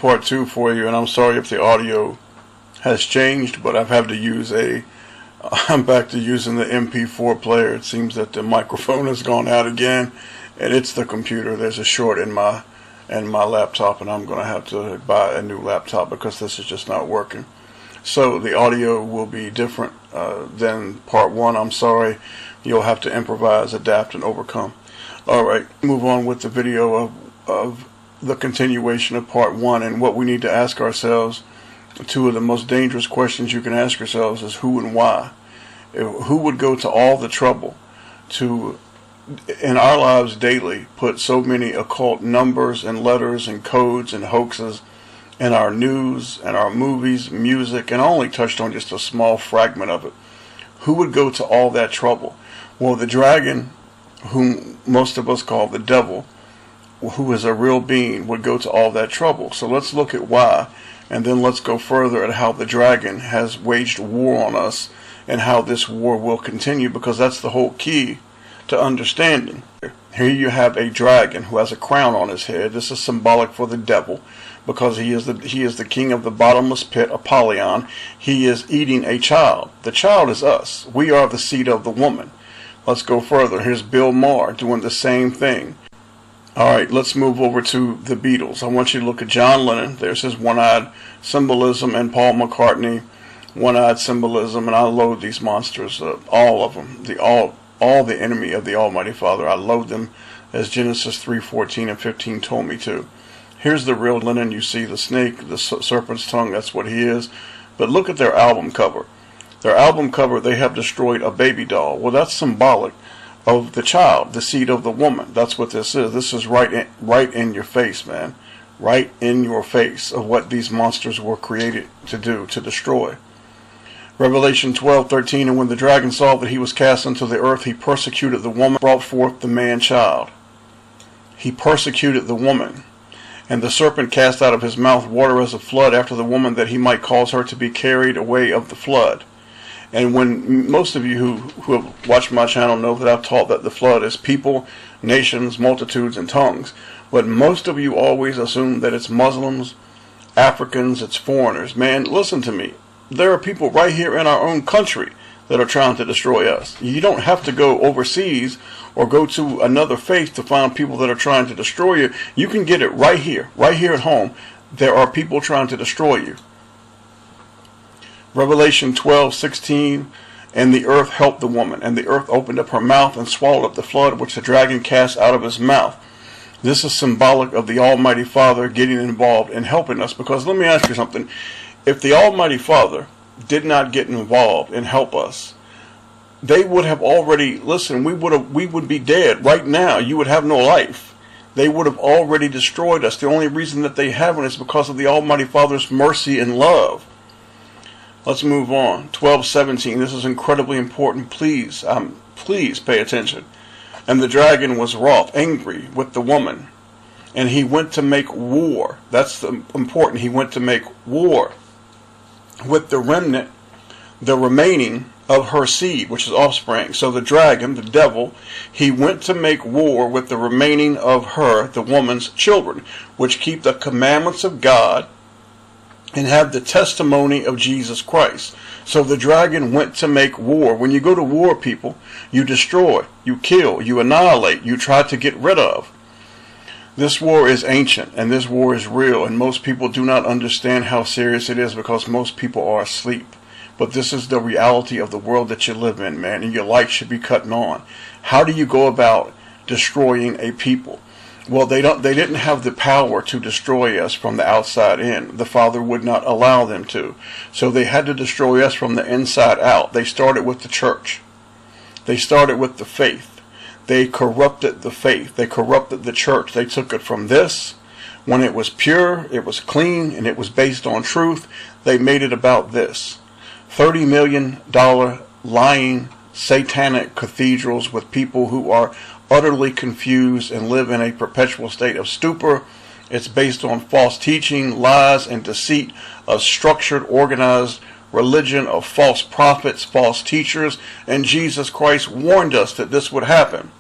part 2 for you, and I'm sorry if the audio has changed, but I've had to use I'm back to using the MP4 player. It seems that the microphone has gone out again, and it's the computer. There's a short in my laptop, and I'm going to have to buy a new laptop because this is just not working. So the audio will be different than part 1. I'm sorry. You'll have to improvise, adapt, and overcome. Alright, move on with the video of the continuation of part 1, and what we need to ask ourselves. 2 of the most dangerous questions you can ask yourselves is who and why. Who would go to all the trouble to, in our lives daily, put so many occult numbers and letters and codes and hoaxes in our news and our movies, music, and I only touched on just a small fragment of it. Who would go to all that trouble? Well, the dragon, whom most of us call the devil, who is a real being, would go to all that trouble. So let's look at why, and then let's go further at how the dragon has waged war on us and how this war will continue, because that's the whole key to understanding. Here you have a dragon who has a crown on his head. This is symbolic for the devil, because he is the king of the bottomless pit, Apollyon. He is eating a child. The child is us. We are the seed of the woman. Let's go further. Here's Bill Maher doing the same thing. Alright, let's move over to the Beatles. I want you to look at John Lennon. There's his one-eyed symbolism, and Paul McCartney, one-eyed symbolism, and I loathe these monsters, all of them, all the enemy of the Almighty Father. I loathe them, as Genesis 3:14 and 15 told me to. Here's the real Lennon. You see the snake, the serpent's tongue, that's what he is. But look at their album cover. Their album cover, they have destroyed a baby doll. Well, that's symbolic of the child, the seed of the woman. That's what this is. This is right in your face, man. Right in your face of what these monsters were created to do, to destroy. Revelation 12:13, and when the dragon saw that he was cast into the earth, he persecuted the woman, brought forth the man-child. He persecuted the woman. And the serpent cast out of his mouth water as a flood after the woman, that he might cause her to be carried away of the flood. And when most of you who have watched my channel know that I've taught that the flood is people, nations, multitudes, and tongues. But most of you always assume that it's Muslims, Africans, it's foreigners. Man, listen to me. There are people right here in our own country that are trying to destroy us. You don't have to go overseas or go to another faith to find people that are trying to destroy you. You can get it right here at home. There are people trying to destroy you. Revelation 12:16, and the earth helped the woman, and the earth opened up her mouth and swallowed up the flood which the dragon cast out of his mouth. This is symbolic of the Almighty Father getting involved and helping us, because let me ask you something. If the Almighty Father did not get involved and help us, they would have already, listen, we would be dead right now. You would have no life. They would have already destroyed us. The only reason that they haven't is because of the Almighty Father's mercy and love. Let's move on. 12:17. This is incredibly important. Please pay attention. And the dragon was wroth, angry with the woman, and he went to make war. That's important. He went to make war with the remnant, the remaining of her seed, which is offspring. So the dragon, the devil, he went to make war with the remaining of her, the woman's children, which keep the commandments of God and have the testimony of Jesus Christ. So the dragon went to make war. When you go to war, people, you destroy, you kill, you annihilate, you try to get rid of. This war is ancient, and this war is real, and most people do not understand how serious it is because most people are asleep. But this is the reality of the world that you live in, man, and your light should be cutting on. How do you go about destroying a people? Well, they didn't have the power to destroy us from the outside in. The Father would not allow them to. So they had to destroy us from the inside out. They started with the church. They started with the faith. They corrupted the faith. They corrupted the church. They took it from this, when it was pure, it was clean, and it was based on truth. They made it about this. $30 million lying satanic cathedrals with people who are utterly confused and live in a perpetual state of stupor. It's based on false teaching, lies, and deceit, a structured, organized religion of false prophets, false teachers, and Jesus Christ warned us that this would happen.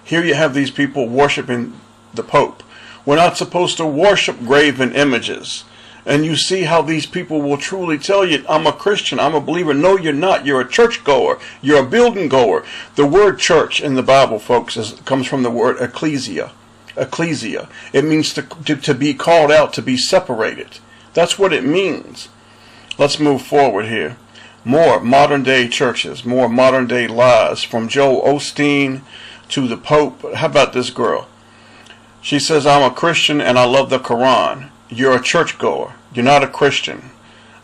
Here you have these people worshiping the Pope, We're not supposed to worship graven images. And you see how these people will truly tell you, I'm a Christian, I'm a believer. No, you're not. You're a church goer. You're a building goer. The word church in the Bible, folks, comes from the word ecclesia. Ecclesia. It means to be called out, to be separated. That's what it means. Let's move forward here. More modern day churches, more modern day lies, from Joel Osteen to the Pope. How about this girl? She says, I'm a Christian and I love the Quran. You're a churchgoer. You're not a Christian.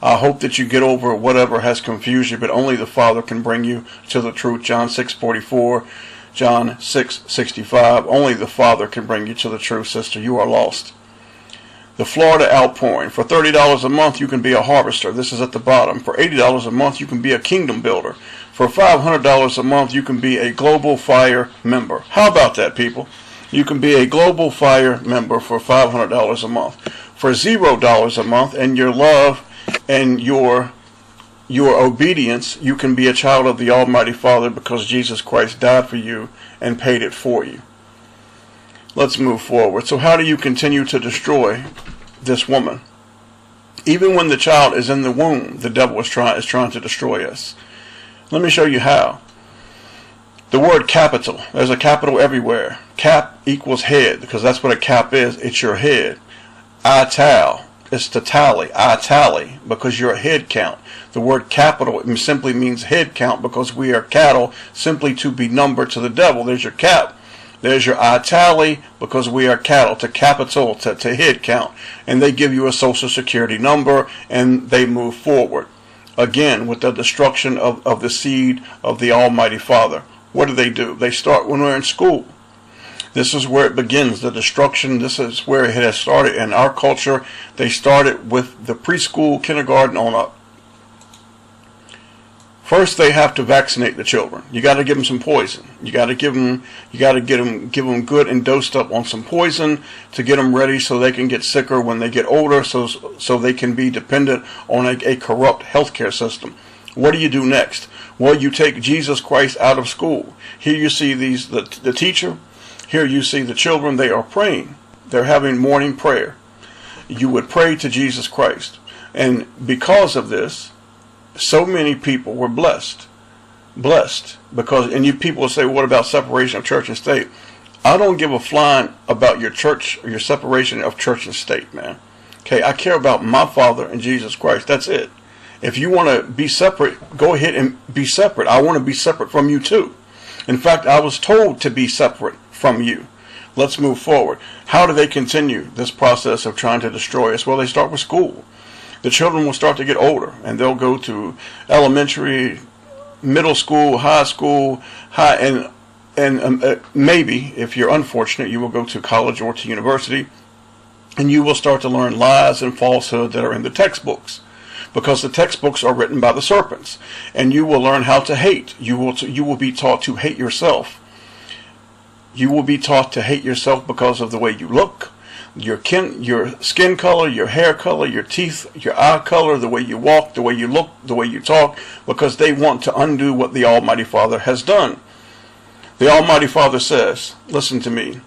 I hope that you get over whatever has confused you, but only the Father can bring you to the truth. John 6:44, John 6:65. Only the Father can bring you to the truth, sister. You are lost. The Florida outpouring. For $30 a month, you can be a harvester. This is at the bottom. For $80 a month, you can be a kingdom builder. For $500 a month, you can be a Global Fire member. How about that, people? You can be a Global Fire member for $500 a month. For $0 a month, and your love and your obedience, you can be a child of the Almighty Father, because Jesus Christ died for you and paid it for you. Let's move forward. So how do you continue to destroy this woman? Even when the child is in the womb, the devil is trying to destroy us. Let me show you how. The word capital. There's a capital everywhere. Cap equals head, because that's what a cap is. It's your head. Ital. It's to tally. I tally, because you're a head count. The word capital, it simply means head count, because we are cattle, simply to be numbered to the devil. There's your cap. There's your I tally, because we are cattle, to capital, to head count. And they give you a social security number, and they move forward. Again, with the destruction of the seed of the Almighty Father. What do? They start when we're in school. This is where it begins, the destruction. This is where it has started. In our culture, they started with the preschool, kindergarten on up. First, they have to vaccinate the children. You got to give them some poison. You got to give them good and dosed up on some poison to get them ready so they can get sicker when they get older, so they can be dependent on a corrupt healthcare system. What do you do next? Well, you take Jesus Christ out of school. Here you see the teacher. Here you see the children. They are praying. They're having morning prayer. You would pray to Jesus Christ. And because of this, so many people were blessed. Because, and you people will say, what about separation of church and state? I don't give a flying about your church or your separation of church and state, man. Okay, I care about my Father and Jesus Christ. That's it. If you want to be separate, go ahead and be separate. I want to be separate from you too. In fact, I was told to be separate from you. Let's move forward. How do they continue this process of trying to destroy us? Well, they start with school. The children will start to get older, and they'll go to elementary, middle school, high school, and maybe, if you're unfortunate, you will go to college or to university, and you will start to learn lies and falsehood that are in the textbooks. Because the textbooks are written by the serpents, and you will learn how to hate. You will be taught to hate yourself. You will be taught to hate yourself because of the way you look, your skin color, your hair color, your teeth, your eye color, the way you walk, the way you look, the way you talk, because they want to undo what the Almighty Father has done. The Almighty Father says, listen to me.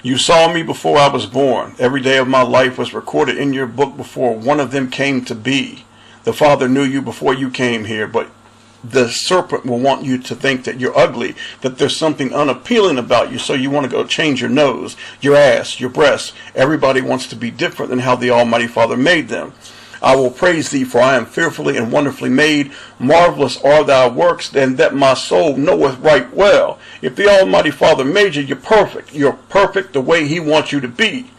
You saw me before I was born. Every day of my life was recorded in your book before one of them came to be. The Father knew you before you came here, but the serpent will want you to think that you're ugly, that there's something unappealing about you, so you want to go change your nose, your ass, your breasts. Everybody wants to be different than how the Almighty Father made them. I will praise thee, for I am fearfully and wonderfully made. Marvelous are thy works, and that my soul knoweth right well. If the Almighty Father made you, you're perfect. You're perfect the way he wants you to be.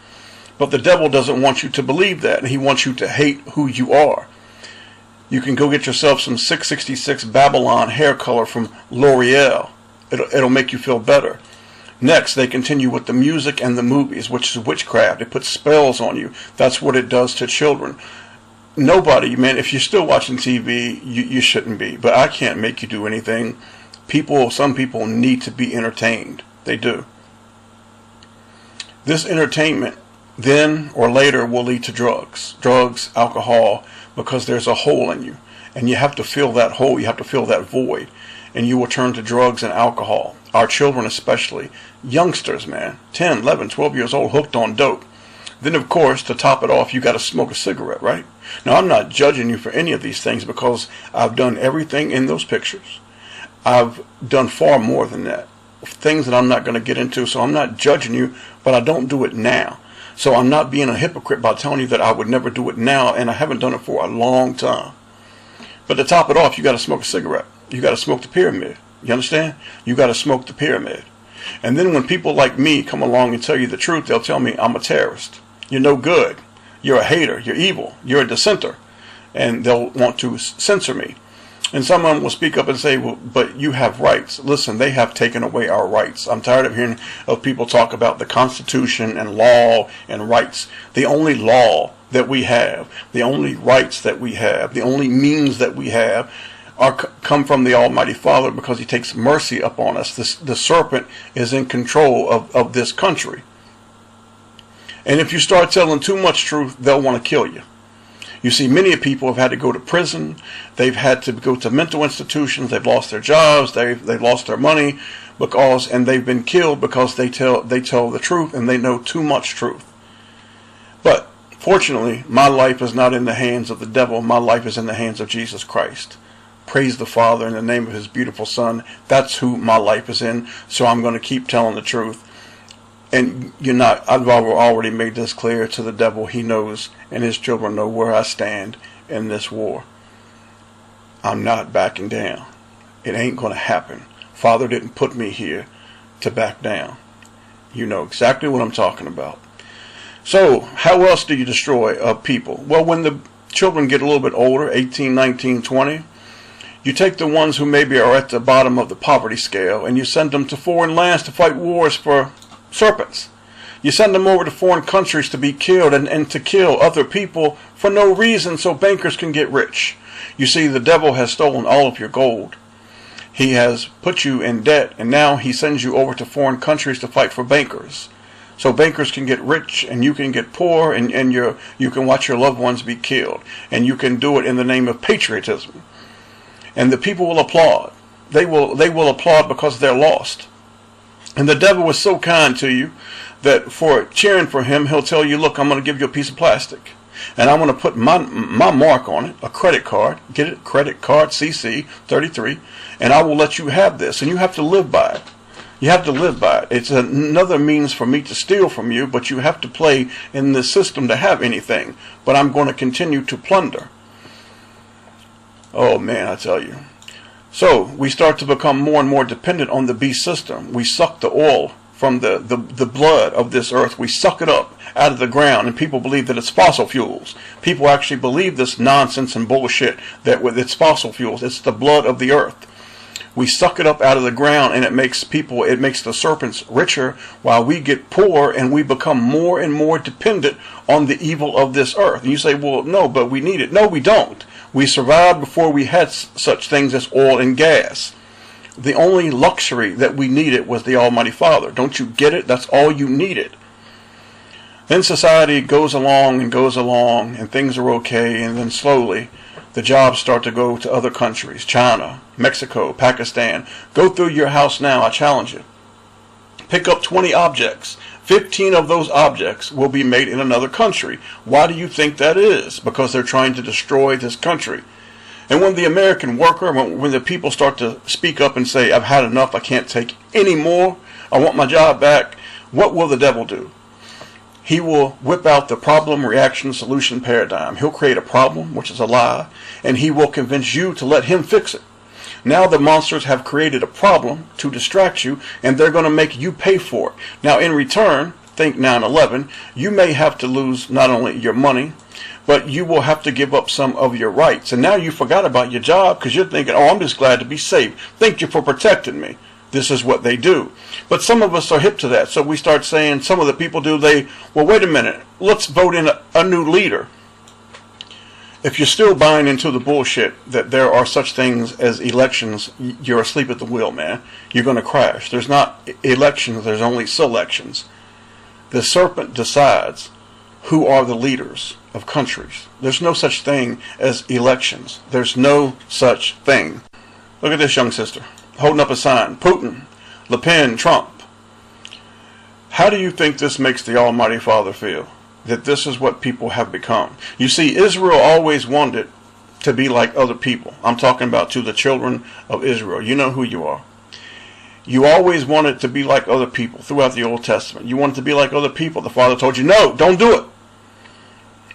But the devil doesn't want you to believe that, and he wants you to hate who you are. You can go get yourself some 666 Babylon hair color from L'Oreal. It'll make you feel better. Next, they continue with the music and the movies, which is witchcraft. It puts spells on you. That's what it does to children. Nobody, man, if you're still watching TV, you shouldn't be. But I can't make you do anything. Some people need to be entertained. They do. This entertainment then or later will lead to drugs, alcohol, because there's a hole in you. And you have to fill that hole. You have to fill that void. And you will turn to drugs and alcohol. Our children especially. Youngsters, man. 10, 11, 12 years old, hooked on dope. Then, of course, to top it off, you got to smoke a cigarette, right? Now, I'm not judging you for any of these things because I've done everything in those pictures. I've done far more than that. Things that I'm not going to get into, so I'm not judging you, but I don't do it now. So I'm not being a hypocrite by telling you that I would never do it now, and I haven't done it for a long time. But to top it off, you got to smoke a cigarette. You got to smoke the pyramid. You understand? You got to smoke the pyramid. And then when people like me come along and tell you the truth, they'll tell me I'm a terrorist. You're no good. You're a hater. You're evil. You're a dissenter. And they'll want to censor me. And someone will speak up and say, well, but you have rights. Listen, they have taken away our rights. I'm tired of hearing of people talk about the Constitution and law and rights. The only law that we have, the only rights that we have, the only means that we have come from the Almighty Father because He takes mercy upon us. The serpent is in control of this country. And if you start telling too much truth, they'll want to kill you. You see, many people have had to go to prison. They've had to go to mental institutions. They've lost their jobs. They've lost their money and they've been killed because they tell the truth and they know too much truth. But fortunately, my life is not in the hands of the devil. My life is in the hands of Jesus Christ. Praise the Father in the name of His beautiful Son. That's who my life is in. So I'm going to keep telling the truth. And I've already made this clear to the devil. He knows, and his children know where I stand in this war. I'm not backing down. It ain't going to happen. Father didn't put me here to back down. You know exactly what I'm talking about. So, how else do you destroy people? Well, when the children get a little bit older, 18, 19, 20, you take the ones who maybe are at the bottom of the poverty scale and you send them to foreign lands to fight wars for serpents. You send them over to foreign countries to be killed and to kill other people for no reason so bankers can get rich. You see, the devil has stolen all of your gold. He has put you in debt, and now he sends you over to foreign countries to fight for bankers. So bankers can get rich and you can get poor, and you can watch your loved ones be killed. And you can do it in the name of patriotism. And the people will applaud. They will applaud because they're lost. And the devil was so kind to you that for cheering for him, he'll tell you, look, I'm going to give you a piece of plastic. And I'm going to put my mark on it, a credit card. Get it? Credit card CC 33. And I will let you have this. And you have to live by it. You have to live by it. It's another means for me to steal from you, but you have to play in this system to have anything. But I'm going to continue to plunder. Oh, man, I tell you. So we start to become more and more dependent on the beast system. We suck the oil from the blood of this earth. We suck it up out of the ground, and people believe that it's fossil fuels. People actually believe this nonsense and bullshit that it's fossil fuels. It's the blood of the earth. We suck it up out of the ground, and it makes the serpents richer while we get poor, and we become more and more dependent on the evil of this earth. And you say, well, no, but we need it. No, we don't. We survived before we had such things as oil and gas. The only luxury that we needed was the Almighty Father. Don't you get it? That's all you needed. Then society goes along, and things are okay, and then slowly the jobs start to go to other countries. China, Mexico, Pakistan. Go through your house now, I challenge you. Pick up 20 objects. 15 of those objects will be made in another country. Why do you think that is? Because they're trying to destroy this country. And when the American worker, when the people start to speak up and say, I've had enough, I can't take any more, I want my job back, what will the devil do? He will whip out the problem, reaction, solution paradigm. He'll create a problem, which is a lie, and he will convince you to let him fix it. Now the monsters have created a problem to distract you, and they're going to make you pay for it. Now in return, think 9/11, you may have to lose not only your money, but you will have to give up some of your rights. And now you forgot about your job because you're thinking, oh, I'm just glad to be safe. Thank you for protecting me. This is what they do. But some of us are hip to that. So we start saying, some of the people do, well, wait a minute, let's vote in a new leader. If you're still buying into the bullshit that there are such things as elections, you're asleep at the wheel, man. You're going to crash. There's not elections, there's only selections. The serpent decides who are the leaders of countries. There's no such thing as elections. There's no such thing. Look at this young sister holding up a sign. Putin, Le Pen, Trump. How do you think this makes the Almighty Father feel? that this is what people have become. You see, Israel always wanted to be like other people. I'm talking about to the children of Israel. You know who you are. You always wanted to be like other people throughout the Old Testament. You wanted to be like other people. The Father told you, no, don't do it.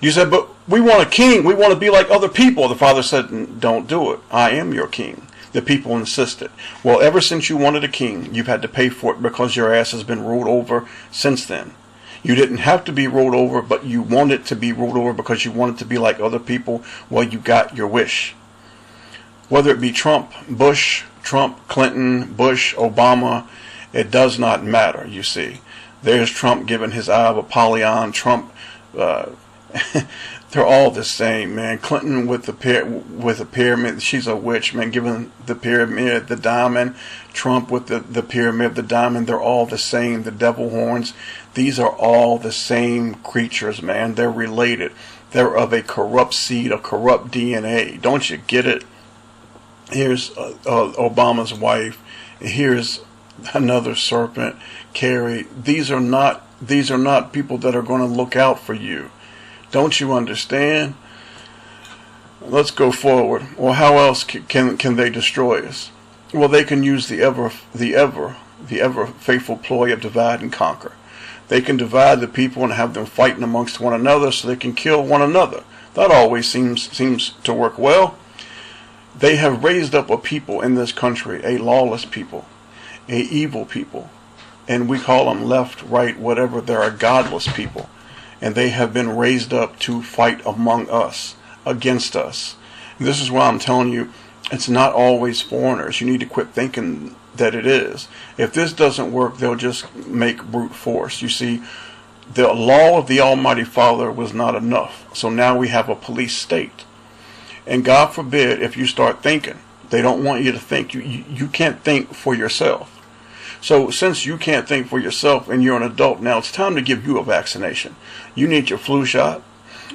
You said, but we want a king. We want to be like other people. The Father said, don't do it. I am your king. The people insisted. Well, ever since you wanted a king, you've had to pay for it because your ass has been ruled over since then. You didn't have to be ruled over, but you wanted to be ruled over because you wanted to be like other people. Well, you got your wish. Whether it be Trump, Bush, Trump, Clinton, Bush, Obama, it does not matter, you see. There's Trump giving his eye of Apollyon. Trump, they're all the same, man. Clinton with the pyramid, she's a witch, man, giving the pyramid the diamond. Trump with the pyramid, the diamond, they're all the same. The devil horns, these are all the same creatures, man. They're related. They're of a corrupt seed, a corrupt DNA. Don't you get it? Here's Obama's wife. Here's another serpent, Kerry. These are not people that are going to look out for you. Don't you understand? Let's go forward. Well, how else can they destroy us? Well, they can use the ever faithful ploy of divide and conquer. They can divide the people and have them fighting amongst one another so they can kill one another. That always seems to work well. They have raised up a people in this country, a lawless people, a evil people, and we call them left, right, whatever. They're a godless people. And they have been raised up to fight among us, against us. And this is why I'm telling you, it's not always foreigners. You need to quit thinking that it is. If this doesn't work, they'll just make brute force. You see, the law of the Almighty Father was not enough. So now we have a police state. And God forbid if you start thinking. They don't want you to think. You can't think for yourself. So since you can't think for yourself and you're an adult, now it's time to give you a vaccination. You need your flu shot.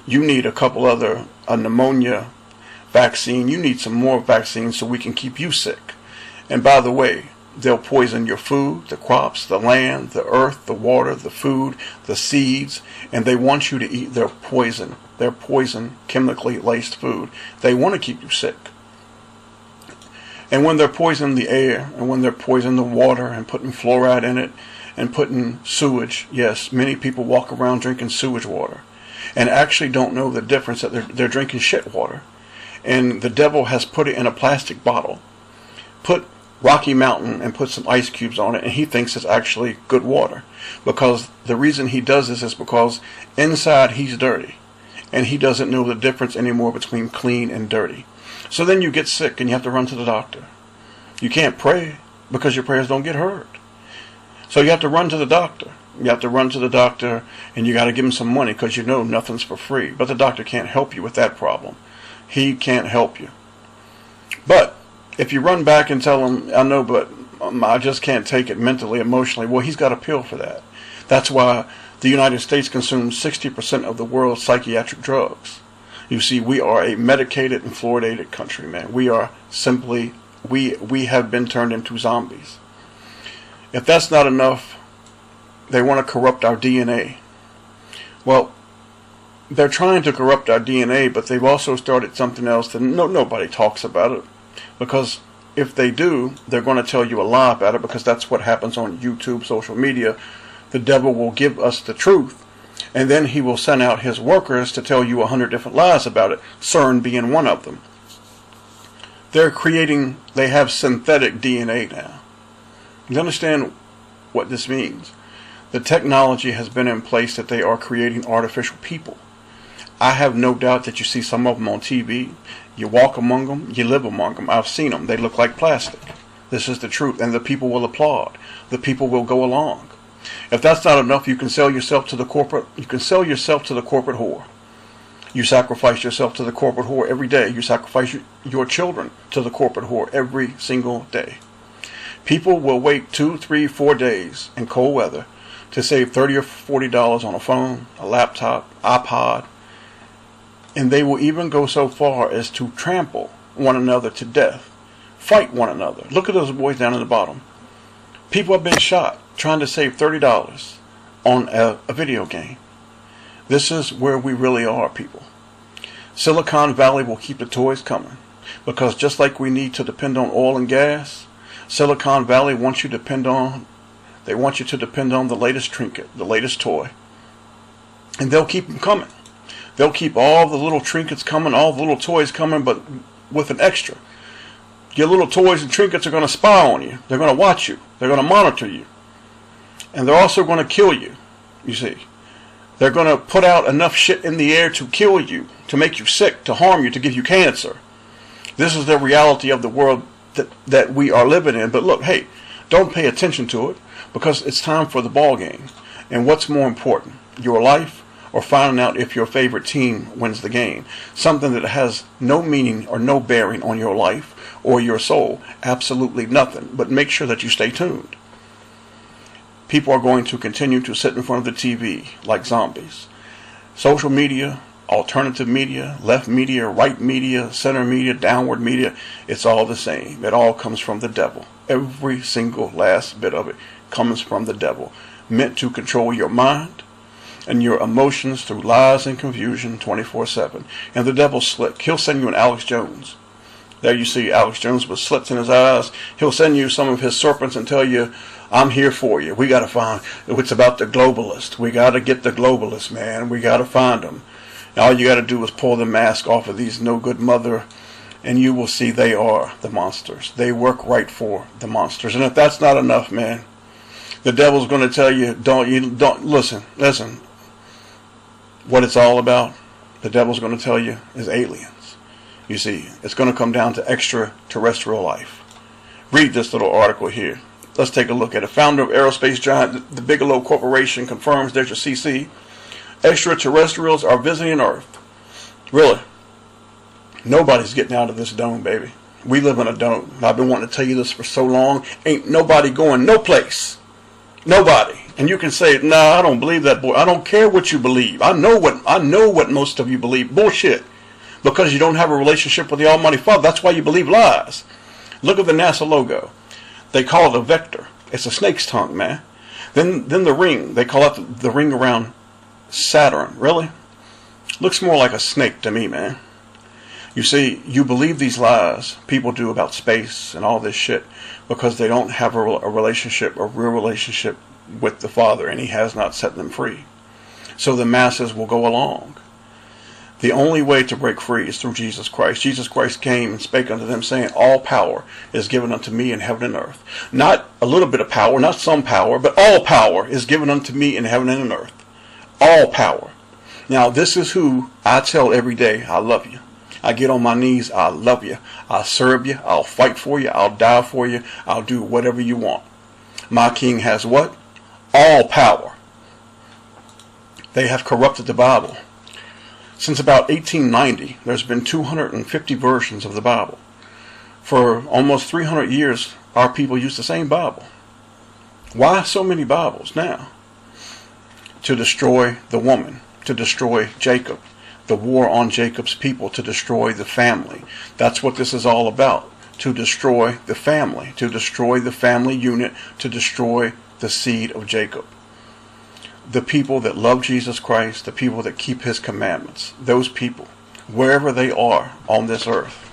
You need a couple other, a pneumonia vaccine. You need some more vaccines so we can keep you sick. And by the way, they'll poison your food, the crops, the land, the earth, the water, the food, the seeds, and they want you to eat their poison. Their poison, chemically laced food. They want to keep you sick. And when they're poisoning the air, and when they're poisoning the water, and putting fluoride in it, and putting sewage, yes, many people walk around drinking sewage water, and actually don't know the difference that they're drinking shit water. And the devil has put it in a plastic bottle, put Rocky Mountain and put some ice cubes on it, and he thinks it's actually good water. Because the reason he does this is because inside he's dirty, and he doesn't know the difference anymore between clean and dirty. So then you get sick and you have to run to the doctor. You can't pray because your prayers don't get heard. So you have to run to the doctor. You have to run to the doctor and you got to give him some money because you know nothing's for free. But the doctor can't help you with that problem. He can't help you. But if you run back and tell him, I know, but I just can't take it mentally, emotionally, well, he's got a pill for that. That's why the United States consumes 60% of the world's psychiatric drugs. You see, we are a medicated and fluoridated country, man. We are simply, we have been turned into zombies. If that's not enough, they want to corrupt our DNA. Well, they're trying to corrupt our DNA, but they've also started something else that nobody talks about it. Because if they do, they're going to tell you a lie about it, because that's what happens on YouTube, social media. The devil will give us the truth. And then he will send out his workers to tell you 100 different lies about it, CERN being one of them. They have synthetic DNA now. You understand what this means? The technology has been in place that they are creating artificial people. I have no doubt that you see some of them on TV. You walk among them, you live among them. I've seen them. They look like plastic. This is the truth, and the people will applaud. The people will go along. If that's not enough, you can sell yourself to the corporate. You can sell yourself to the corporate whore. You sacrifice yourself to the corporate whore every day. You sacrifice your children to the corporate whore every single day. People will wait 2, 3, 4 days in cold weather to save $30 or $40 on a phone, a laptop, iPod, and they will even go so far as to trample one another to death, fight one another. Look at those boys down in the bottom. People have been shot trying to save $30 on a video game. This is where we really are, people. Silicon Valley will keep the toys coming, because just like we need to depend on oil and gas, Silicon Valley wants you to depend on the latest trinket, the latest toy. And they'll keep them coming. They'll keep all the little trinkets coming, all the little toys coming, but with an extra. Your little toys and trinkets are going to spy on you. They're going to watch you. They're going to monitor you. And they're also going to kill you, you see. They're going to put out enough shit in the air to kill you, to make you sick, to harm you, to give you cancer. This is the reality of the world that we are living in. But look, hey, don't pay attention to it, because it's time for the ball game. And what's more important, your life or finding out if your favorite team wins the game? Something that has no meaning or no bearing on your life or your soul. Absolutely nothing. But make sure that you stay tuned. People are going to continue to sit in front of the TV like zombies. Social media, alternative media, left media, right media, center media, downward media, it's all the same. It all comes from the devil. Every single last bit of it comes from the devil. Meant to control your mind and your emotions through lies and confusion 24/7. And the devil's slick. He'll send you an Alex Jones. There you see Alex Jones with slits in his eyes. He'll send you some of his serpents and tell you, I'm here for you. We got to find, it's about the globalist. We got to get the globalists, man. We got to find them. And all you got to do is pull the mask off of these no good mother, and you will see they are the monsters. They work right for the monsters. And if that's not enough, man, the devil's going to tell you, don't listen. What it's all about, the devil's going to tell you, is aliens. You see, it's going to come down to extraterrestrial life. Read this little article here. Let's take a look at it. Founder of aerospace giant, the Bigelow Corporation, confirms there's your CC. Extraterrestrials are visiting Earth. Really? Nobody's getting out of this dome, baby. We live in a dome. I've been wanting to tell you this for so long. Ain't nobody going no place. Nobody. And you can say, nah, I don't believe that, boy. I don't care what you believe. I know what most of you believe. Bullshit. Because you don't have a relationship with the Almighty Father. That's why you believe lies. Look at the NASA logo. They call it a vector. It's a snake's tongue, man. Then the ring. They call it the ring around Saturn. Really? Looks more like a snake to me, man. You see, you believe these lies people do about space and all this shit because they don't have a relationship, a real relationship with the Father, and He has not set them free. So the masses will go along. The only way to break free is through Jesus Christ. Jesus Christ came and spake unto them, saying, all power is given unto me in heaven and earth. Not a little bit of power, not some power, but all power is given unto me in heaven and in earth. All power. Now, this is who I tell every day, I love you. I get on my knees, I love you. I'll serve you. I'll fight for you. I'll die for you. I'll do whatever you want. My King has what? All power. They have corrupted the Bible. Since about 1890, there's been 250 versions of the Bible. For almost 300 years, our people used the same Bible. Why so many Bibles now? To destroy the woman, to destroy Jacob, the war on Jacob's people, to destroy the family. That's what this is all about. To destroy the family, to destroy the family unit, to destroy the seed of Jacob. The people that love Jesus Christ, the people that keep His commandments, those people, wherever they are on this earth,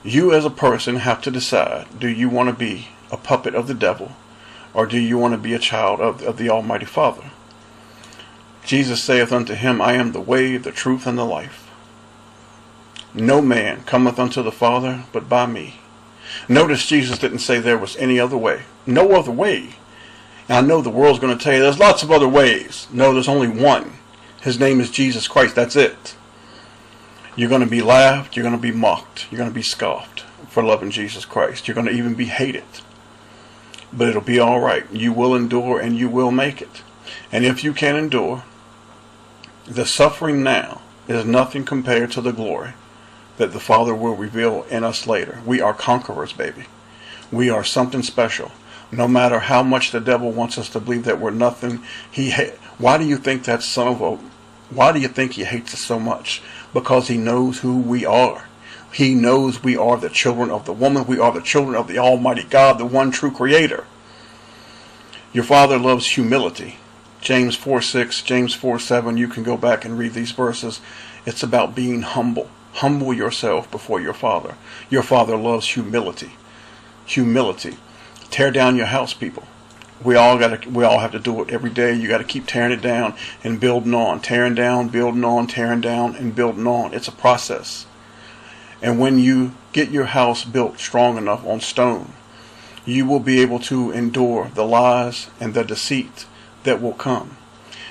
you as a person have to decide, do you want to be a puppet of the devil, or do you want to be a child of the Almighty Father? Jesus saith unto him, I am the way, the truth, and the life. No man cometh unto the Father but by me. Notice Jesus didn't say there was any other way. No other way. Now, I know the world's going to tell you there's lots of other ways. No, there's only one. His name is Jesus Christ. That's it. You're going to be laughed. You're going to be mocked. You're going to be scoffed for loving Jesus Christ. You're going to even be hated. But it'll be all right. You will endure and you will make it. And if you can endure, the suffering now is nothing compared to the glory that the Father will reveal in us later. We are conquerors, baby. We are something special. No matter how much the devil wants us to believe that we're nothing, why do you think that why do you think he hates us so much? Because he knows who we are. He knows we are the children of the woman. We are the children of the Almighty God, the one true Creator. Your Father loves humility. James 4:6, James 4:7, you can go back and read these verses. It's about being humble. Humble yourself before your Father. Your Father loves humility. Humility. Tear down your house, people. We all have to do it every day. You got to keep tearing it down and building on. Tearing down, building on, tearing down, and building on. It's a process. And when you get your house built strong enough on stone, you will be able to endure the lies and the deceit that will come.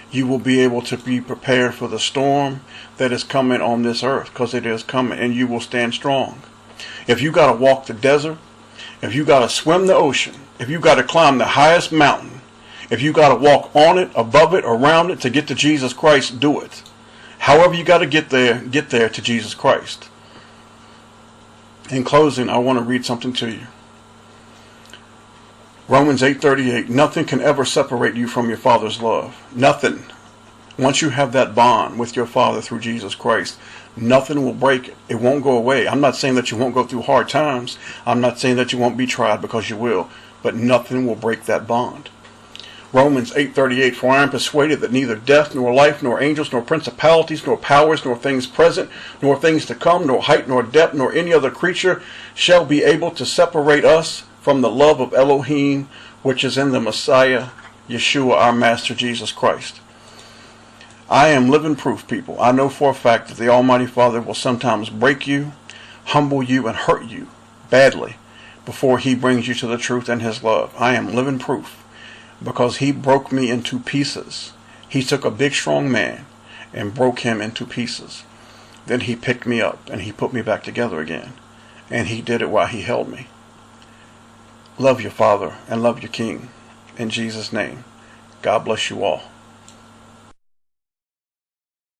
You will be able to be prepared for the storm that is coming on this earth, because it is coming, and you will stand strong. If you got to walk the desert, if you got to swim the ocean, if you got to climb the highest mountain, if you got to walk on it, above it, around it to get to Jesus Christ, do it. However you got to get there to Jesus Christ. In closing, I want to read something to you. Romans 8:38, nothing can ever separate you from your Father's love. Nothing. Once you have that bond with your Father through Jesus Christ, nothing will break it. It won't go away. I'm not saying that you won't go through hard times. I'm not saying that you won't be tried, because you will. But nothing will break that bond. Romans 8:38, for I am persuaded that neither death, nor life, nor angels, nor principalities, nor powers, nor things present, nor things to come, nor height, nor depth, nor any other creature shall be able to separate us from the love of Elohim, which is in the Messiah, Yeshua, our Master Jesus Christ. I am living proof, people. I know for a fact that the Almighty Father will sometimes break you, humble you, and hurt you badly before He brings you to the truth and His love. I am living proof, because He broke me into pieces. He took a big, strong man and broke him into pieces. Then He picked me up and He put me back together again. And He did it while He held me. Love your Father and love your King. In Jesus' name, God bless you all.